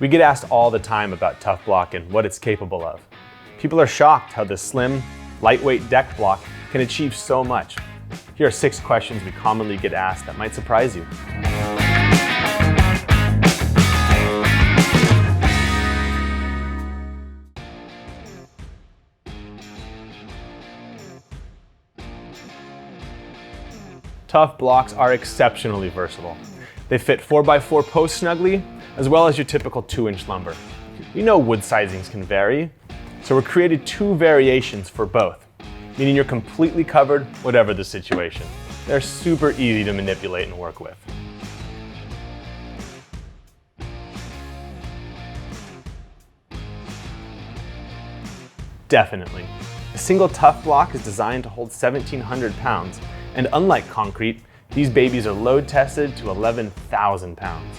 We get asked all the time about TuffBlock and what it's capable of. People are shocked how this slim, lightweight deck block can achieve so much. Here are 6 questions we commonly get asked that might surprise you. TuffBlocks are exceptionally versatile. They fit 4x4 posts snugly, as well as your typical 2-inch lumber. You know wood sizings can vary, so we created 2 variations for both, meaning you're completely covered whatever the situation. They're super easy to manipulate and work with. Definitely. A single TuffBlock is designed to hold 1,700 pounds, and unlike concrete, these babies are load tested to 11,000 pounds.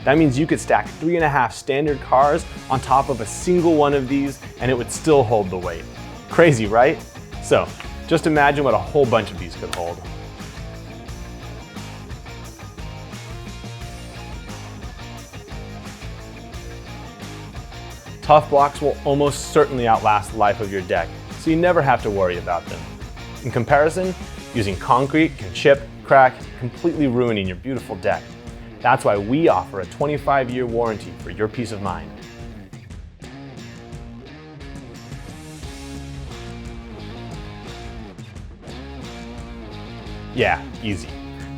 That means you could stack 3.5 standard cars on top of a single one of these and it would still hold the weight. Crazy, right? So, just imagine what a whole bunch of these could hold. TuffBlocks will almost certainly outlast the life of your deck, so you never have to worry about them. In comparison, using concrete can chip, crack, completely ruining your beautiful deck. That's why we offer a 25-year warranty for your peace of mind. Yeah, easy.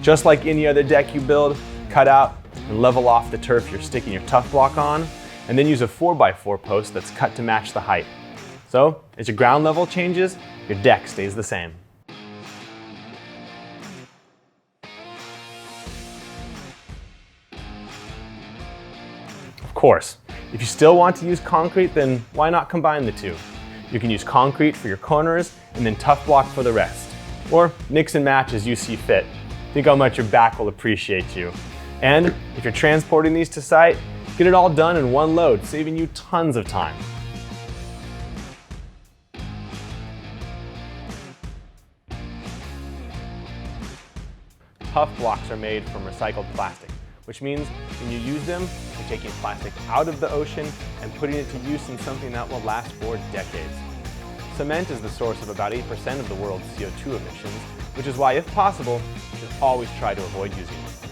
Just like any other deck you build, cut out and level off the turf you're sticking your TuffBlock on, and then use a 4x4 post that's cut to match the height. So, as your ground level changes, your deck stays the same. Of course, if you still want to use concrete, then why not combine the two? You can use concrete for your corners and then TuffBlock for the rest. Or mix and match as you see fit. Think how much your back will appreciate you. And if you're transporting these to site, get it all done in one load, saving you tons of time. TuffBlocks are made from recycled plastic, which means when you use them, you're taking plastic out of the ocean and putting it to use in something that will last for decades. Cement is the source of about 8% of the world's CO2 emissions, which is why, if possible, you should always try to avoid using it.